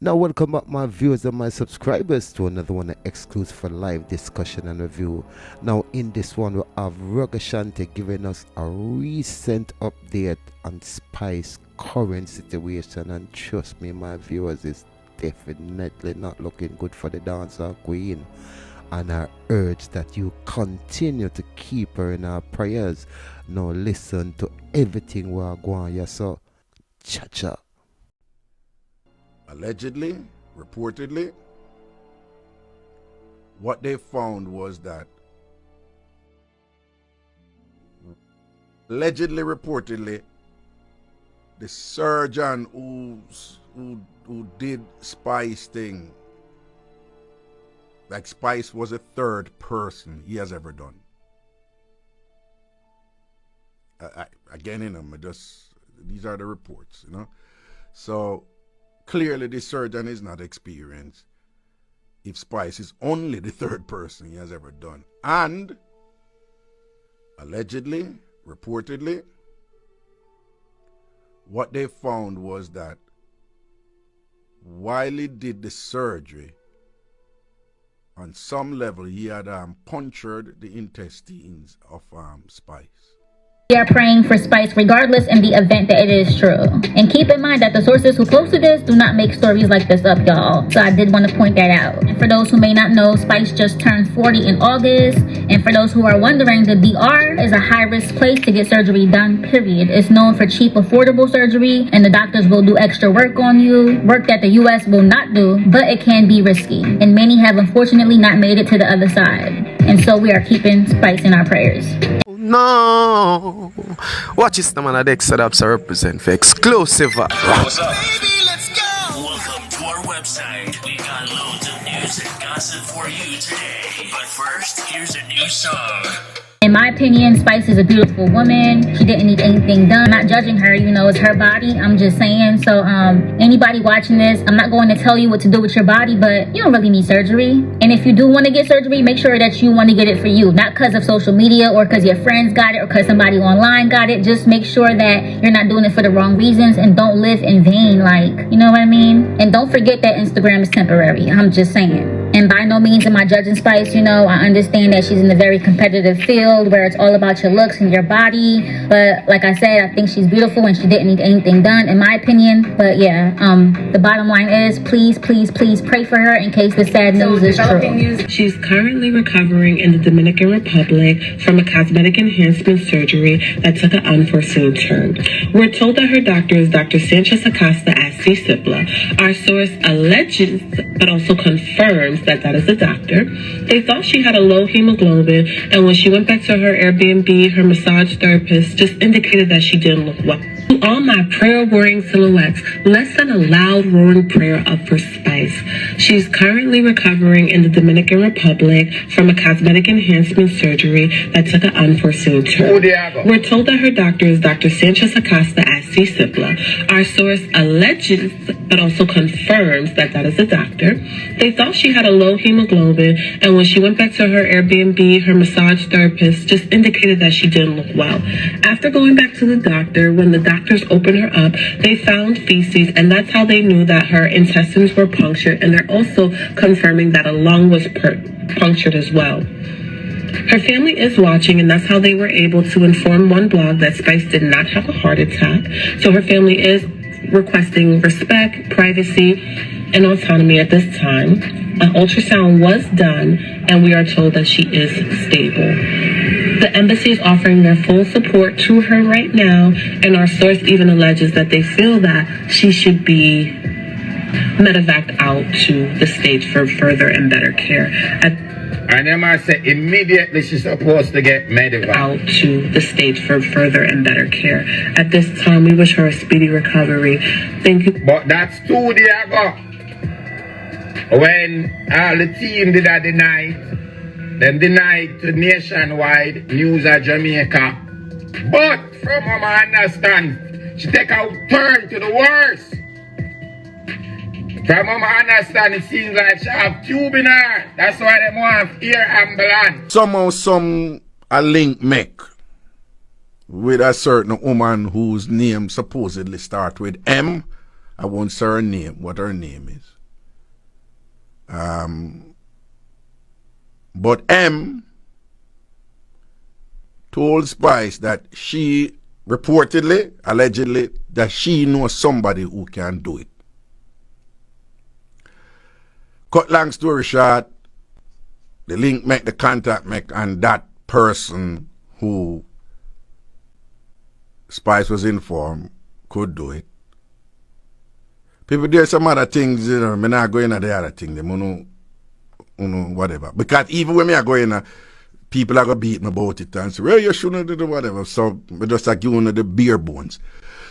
Now, welcome back, my viewers and my subscribers, to another one exclusive for live discussion and review. Now, in this one, we have Rogashanti giving us a recent update on Spice's current situation, and trust me, my viewers, it's definitely not looking good for the dancer queen. And I urge that you continue to keep her in our prayers. Now, listen to everything we are going. Yes, so, cha-cha. Allegedly, reportedly, what they found was that reportedly, the surgeon who did Spice thing, like Spice was a third person he has ever done. Again, these are the reports, So clearly the surgeon is not experienced if Spice is only the third person he has ever done. And allegedly, reportedly, what they found was that while he did the surgery, on some level he had punctured the intestines of Spice. We are praying for Spice regardless in the event that it is true. And keep in mind that the sources who posted this do not make stories like this up, y'all. So I did want to point that out. And for those who may not know, Spice just turned 40 in August. And for those who are wondering, the DR is a high-risk place to get surgery done, period. It's known for cheap, affordable surgery, and the doctors will do extra work on you, work that the US will not do, but it can be risky. And many have unfortunately not made it to the other side. And so we are keeping Spice in our prayers. No, watch this, man. I set up to represent for XqLusiva. What's up? Baby, let's go. Welcome to our website. We got loads of news and gossip for you today. But first, here's a new song. In my opinion, Spice is a beautiful woman. She didn't need anything done. I'm not judging her, it's her body. I'm just saying. So anybody watching this, I'm not going to tell you what to do with your body, but you don't really need surgery. And if you do want to get surgery, make sure that you want to get it for you, not because of social media or because your friends got it or because somebody online got it. Just make sure that you're not doing it for the wrong reasons and don't live in vain, you know what I mean? And don't forget that Instagram is temporary. I'm just saying. And by no means am I judging Spice, I understand that she's in a very competitive field where it's all about your looks and your body. But like I said, I think she's beautiful and she didn't need anything done, in my opinion. But yeah, the bottom line is please, please, please pray for her in case the sad news is true. She's currently recovering in the Dominican Republic from a cosmetic enhancement surgery that took an unforeseen turn. We're told that her doctor is Dr. Sanchez Acosta at XqLusivaSoundsUKTV. Our source alleges, but also confirms that is the doctor. They thought she had a low hemoglobin, and when she went back to her Airbnb, her massage therapist just indicated that she didn't look well. To all my prayer-warring silhouettes, let's send a loud roaring prayer up for Spice. She's currently recovering in the Dominican Republic from a cosmetic enhancement surgery that took an unforeseen turn. We're told that her doctor is Dr. Sanchez Acosta at XqLusivaSoundsUKTV. Our source alleges, but also confirms that is the doctor. They thought she had a low hemoglobin, and when she went back to her Airbnb, her massage therapist just indicated that she didn't look well. After going back to the doctor, when the doctors opened her up, they found feces, and that's how they knew that her intestines were punctured, and they're also confirming that a lung was punctured as well. Her family is watching, and that's how they were able to inform one blog that Spice did not have a heart attack. So her family is requesting respect, privacy, and autonomy at this time. An ultrasound was done, and we are told that she is stable. The embassy is offering their full support to her right now, and our source even alleges that they feel that she should be medevaced out to the States for further and better care. And them I say immediately she's supposed to get medevac out to the States for further and better care. At this time, we wish her a speedy recovery. Thank you. But that's 2 days ago. When all the team did that them denied to nationwide news of Jamaica. But from what I understand, she take a turn to the worst. From what I understand, it seems like she have tube in her. That's why they want ear ambulance. Somehow a link make with a certain woman whose name supposedly start with M I won't say her name, what her name is. But M told Spice that she reportedly, allegedly, that she knows somebody who can do it. Cut long story short, the link make, the contact make, and that person who Spice was informed could do it. People, there's some other things, you know, I'm not going at the other thing, them, whatever. Because even when I go in, people are going to beat me about it and say, well, you shouldn't do whatever. So, we just like you know the bare bones.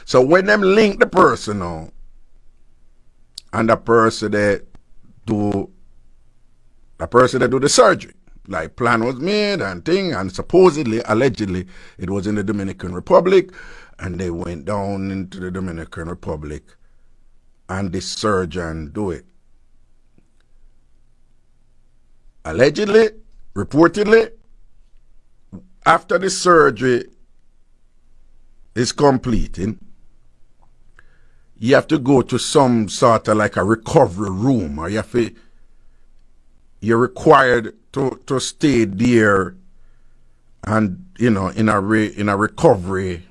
So, when them link the person now, and the person that do the surgery, like plan was made and thing, and supposedly, allegedly, it was in the Dominican Republic, and they went down into the Dominican Republic, and the surgeon do it. Allegedly, reportedly, after the surgery is completing, you have to go to some sort of like a recovery room, or you're required to stay there, and you know, in a recovery,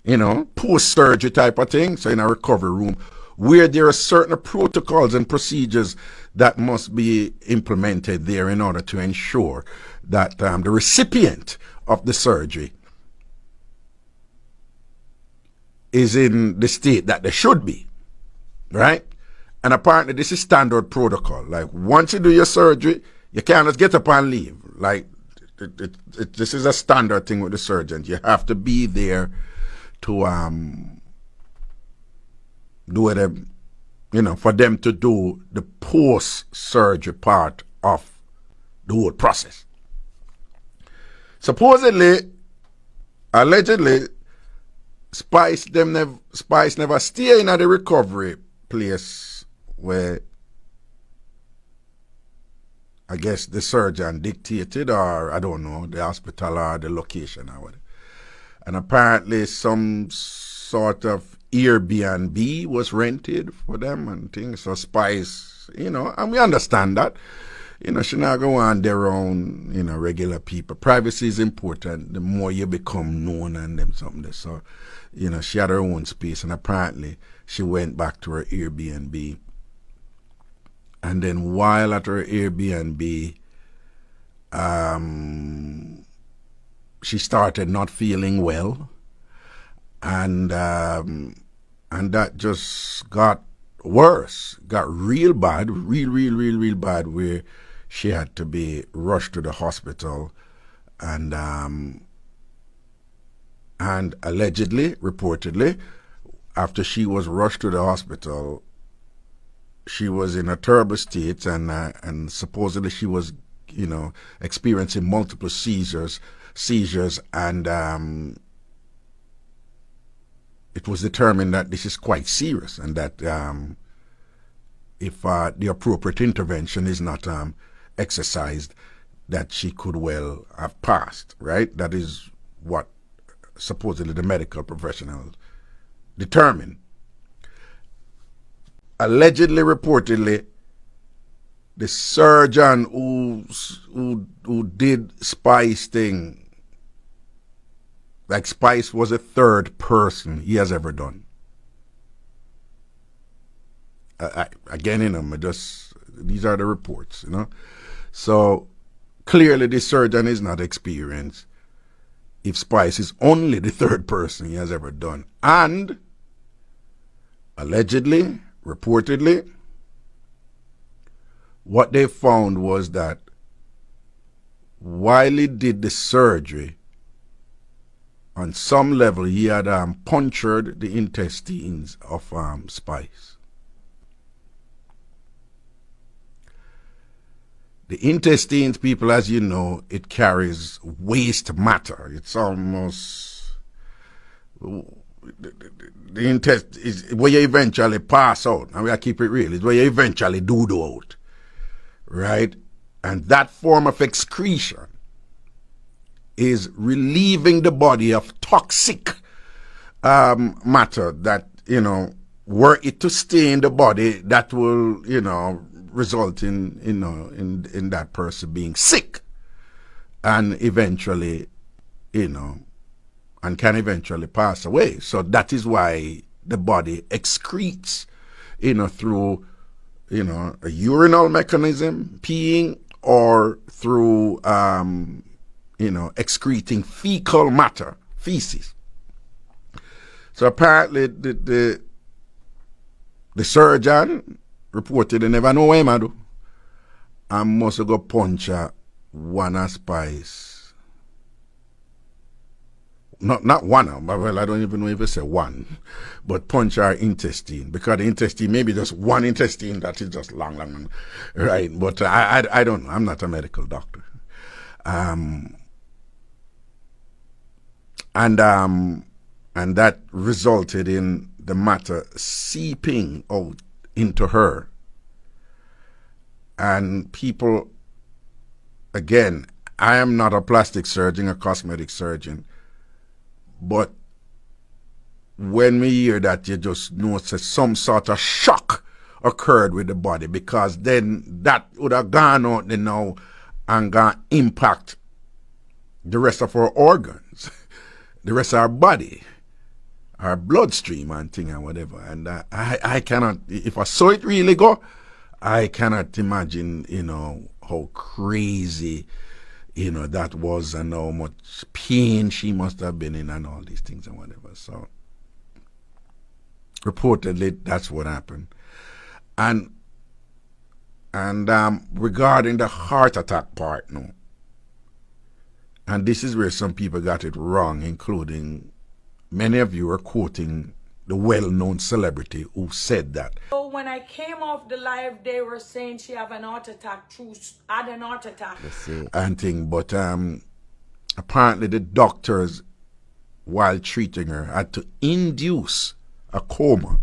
you know, post-surgery type of thing. So in a recovery room where there are certain protocols and procedures that must be implemented there in order to ensure that the recipient of the surgery is in the state that they should be, right? And apparently this is standard protocol. Like, once you do your surgery, you can't just get up and leave. Like, this is a standard thing with the surgeons. You have to be there to do it, you know, for them to do the post-surgery part of the whole process. Supposedly, allegedly, Spice never stay in the recovery place where I guess the surgeon dictated, or I don't know, the hospital or the location or whatever. And apparently some sort of Airbnb was rented for them and things. So Spice, you know, and we understand that. You know, she not go on their own, you know, regular people. Privacy is important. The more you become known and them something. So, you know, she had her own space, and apparently she went back to her Airbnb. And then while at her Airbnb, she started not feeling well, and that just got worse, got real bad, real bad, where she had to be rushed to the hospital, and allegedly, reportedly, after she was rushed to the hospital, she was in a terrible state, and supposedly she was, you know, experiencing multiple seizures, and it was determined that this is quite serious, and that if the appropriate intervention is not exercised, that she could well have passed, right? That is what supposedly the medical professionals determined. Allegedly, reportedly, the surgeon who did Spice thing, like Spice was a third person he has ever done. Again, you know, these are the reports, you know. So clearly the surgeon is not experienced if Spice is only the third person he has ever done. And allegedly, reportedly, what they found was that while he did the surgery, on some level he had punctured the intestines of Spice. The intestines, people, as you know, it carries waste matter. It's almost the intestine is where you eventually pass out. And we gotta keep it real. It's where you eventually do out, right? And that form of excretion is relieving the body of toxic matter that, you know, were it to stay in the body, that will, result in that person being sick and eventually, and can eventually pass away. So that is why the body excretes, through, a urinal mechanism, peeing, or through, excreting fecal matter, feces. So apparently the surgeon reported they never know what him do. And must go punch one a spice. Not one, well, I don't even know if I say one, but punch our intestine, because the intestine, maybe just one intestine that is just long, right? But I don't know. I'm not a medical doctor. And that resulted in the matter seeping out into her. And people, again, I am not a plastic surgeon, a cosmetic surgeon, but when we hear that, you just know that some sort of shock occurred with the body, because then that would have gone out there now and gonna impact the rest of our organs, the rest of our body, our bloodstream and thing and whatever. And I cannot, if I saw it really go, I cannot imagine, how crazy, that was, and how much pain she must have been in and all these things and whatever. So reportedly that's what happened. And regarding the heart attack part now, and this is where some people got it wrong, including many of you are quoting the well-known celebrity who said that. So when I came off the live, they were saying she had an heart attack, had an heart attack. And thing, but apparently the doctors, while treating her, had to induce a coma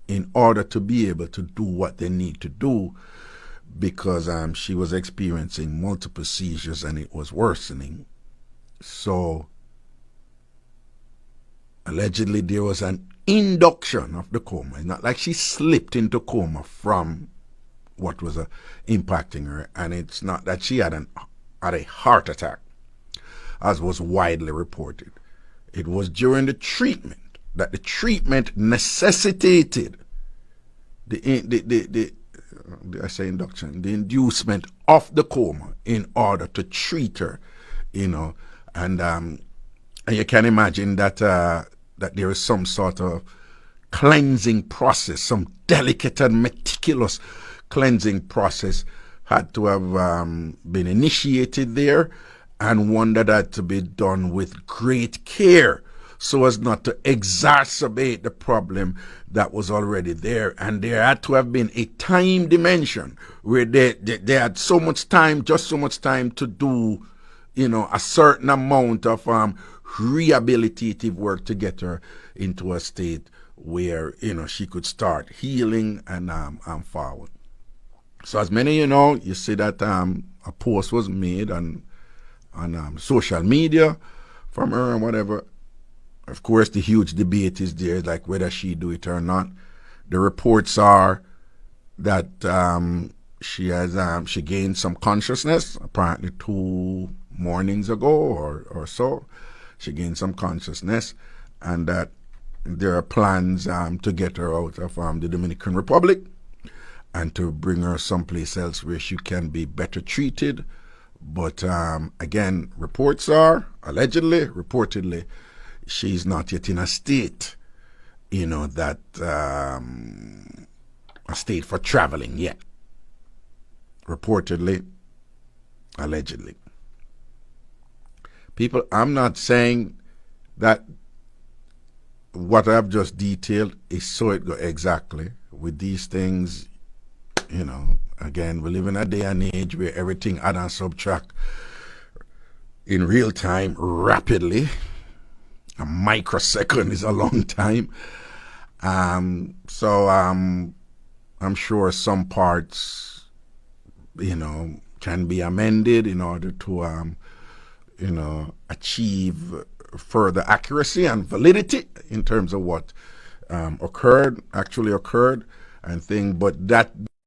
in order to be able to do what they need to do, because she was experiencing multiple seizures and it was worsening. So allegedly there was an induction of the coma. It's not like she slipped into coma from what was impacting her, and it's not that she had a heart attack, as was widely reported. It was during the treatment that the treatment necessitated the inducement of the coma in order to treat her, and you can imagine that that there is some sort of cleansing process, some delicate and meticulous cleansing process had to have been initiated there, and one that had to be done with great care so as not to exacerbate the problem that was already there. And there had to have been a time dimension where they had so much time, just so much time to do, a certain amount of rehabilitative work to get her into a state where, she could start healing and forward. So as many you see that a post was made on social media from her and whatever. Of course, the huge debate is there, like whether she do it or not. The reports are that she gained some consciousness, apparently 2 mornings ago or so. She gained some consciousness, and that there are plans to get her out of the Dominican Republic and to bring her someplace else where she can be better treated. But again, reports are, reportedly, she's not yet in a state, that a state for traveling yet. Reportedly, allegedly. People, I'm not saying that what I've just detailed is so it go exactly. With these things, again, we live in a day and age where everything add and subtract in real time, rapidly. A microsecond is a long time. So I'm sure some parts, can be amended in order to, achieve further accuracy and validity in terms of what actually occurred and thing, but that